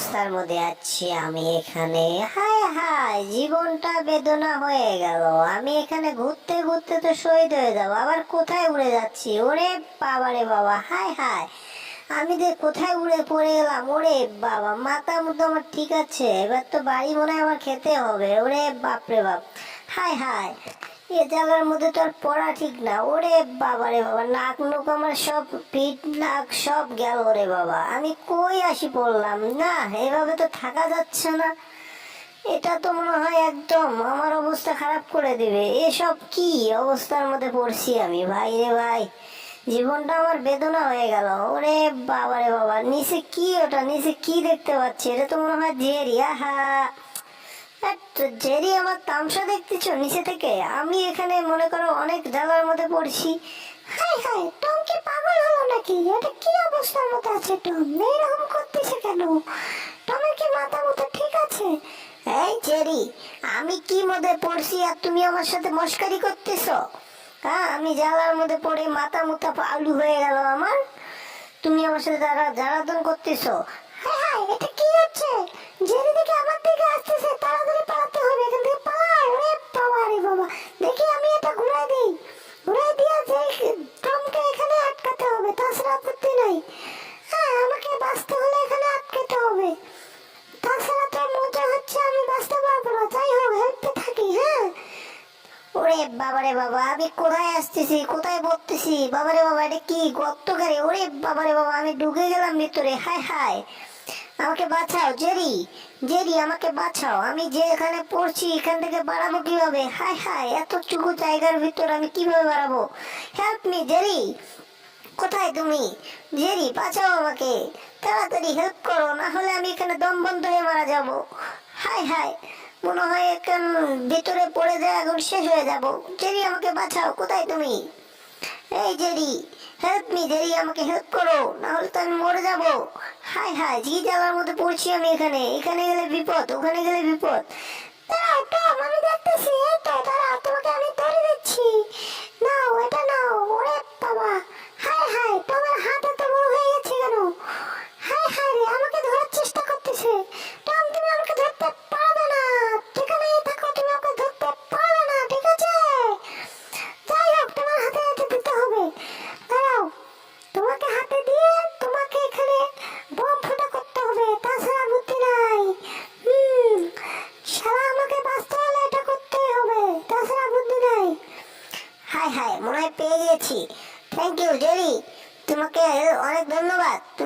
অবস্থার মধ্যে আছি আমি এখানে। হায় হায়, জীবনটা বেদনা হয়ে গেল। আমি এখানে ঘুরতে ঘুরতে তো শহীদ হয়ে যাবো, আবার কোথায় উড়ে যাচ্ছি? ওরে বাবা রে বাবা, হায় হায়, আমি যে কোথায় উড়ে পড়ে গেলাম! ওরে বাবা, মাথা মতো আমার ঠিক আছে, এবার তো বাড়ি মনে হয় আমার খেতে হবে। ওরে বাপ রে বাপ, হায় হায়, এ জায়গার মধ্যে তো আর পড়া ঠিক না। ওরে বাবা রে বাবা, নাক মুখ আমার সব, পিঠ নাক সব গেল রে বাবা। আমি কই আসি পড়লাম না, এভাবে তো থাকা যাচ্ছে না। এটা তো মনে হয় একদম আমার অবস্থা খারাপ করে দিবে। এসব কি অবস্থার মধ্যে পড়ছি আমি! ভাই রে ভাই, জীবনটা আমার বেদনা হয়ে গেল। ওরে বাবা রে বাবা, নিচে কি? ওটা নিচে কি দেখতে পাচ্ছি? এটা তো মনে হয় জেরি। আহা, জেরি আমার তামসা দেখতেছ নিচে থেকে? আমি এখানে মনে করো অনেক জায়গার মধ্যে পড়ছি। হাই হাই, টম কি পাগল হলো নাকি? এটা কি অবস্থার মধ্যে আছে টম? এরকম করতেছে কেন? টমের কি মাথা মতো ঠিক আছে? এই জেরি, আমি কি মধ্যে পড়ছি আর তুমি আমার সাথে মস্কারি করতেছো? হ্যাঁ, আমি জ্বালার মধ্যে পড়ে মাথা মুথা আলু হয়ে গেল আমার, তুমি আমার সাথে জ্বালাতন করতেছো? হায় হায়, এটা কি হচ্ছে? জেরি দিকে আমার দিকে আসতেছে, তাড়াতাড়ি পালাতে হবে এখান থেকে, পালাই! ওরে বাবা রে বাবা, দেখি আমি এটা ঘুরাই দিই। ঘুরাই দিয়া যে টমকে এখানে আটকাতে হবে, তাছাড়া আপত্তি নাই। হ্যাঁ, আমাকে বাঁচতে হলে এখানে আটকাতে হবে, তাছাড়া তো মজা হচ্ছে, আমি বাঁচতে পারবো না। যাই হোক, হেল্পে থাকি। হ্যাঁ, ওরে বাবারে বাবা, আমি কোথায় আসতেছি, কোথায় পড়তেছি? বাবারে বাবা, এটা কি গর্তকারে! ওরে বাবারে বাবা, আমি ঢুকে গেলাম ভিতরে। হায় হায়, আমাকে বাঁচাও জেরি, জেরি আমাকে বাঁচাও। আমি যে এখানে পড়ছি এখান থেকে বাড়াবো কিভাবে? হায় হায়, এতটুকু জায়গার ভিতর আমি কিভাবে বাড়াবো? হেল্প মি জেরি, কোথায় তুমি? জেরি, বাঁচাও আমাকে, তাড়াতাড়ি হেল্প করো, না হলে আমি এখানে দম বন্ধ হয়ে মারা যাব। হায় হায়, মনে হয় এখন ভিতরে পড়ে যায়, এখন শেষ হয়ে যাব। জেরি, আমাকে বাঁচাও, কোথায় তুমি? এই জেরি, হেল্প মি জেরি, আমাকে হেল্প করো, না হলে তো আমি মরে যাব। হায় হায়, জি জ্বালার মধ্যে পড়ছি আমি এখানে। এখানে গেলে বিপদ, ওখানে গেলে বিপদ। দাঁড়াও টম, আমি দেখতেছি, এই তো দাঁড়াও, তোমাকে আমি ধরে দিচ্ছি। নাও, এটা নাও। ওরে বাবা, হায় হায়, টমের হাত এত বড় হয়ে গেছে কেন? হায় হায় রে, আমাকে ধরার চেষ্টা করতেছে। টম, তুমি আমাকে ধরতে পারবে না, যেখানেই থাকো তুমি আমাকে ধরতে পারবে না, ঠিক আছে? যাই হোক, তোমার হাতে হাতে দিতে হবে। দাঁড়াও, তোমাকে হাতে দিয়ে তোমাকে এখানে বম ফুটা করতে হবে, তাছাড়া বুদ্ধি নাই। শালা, আমাকে বাঁচতে হলে এটা করতেই হবে, তাছাড়া বুদ্ধি নাই। হায় হায়, মনে হয় পেয়ে গেছি। থ্যাংক ইউ জেরি, তোমাকে অনেক ধন্যবাদ।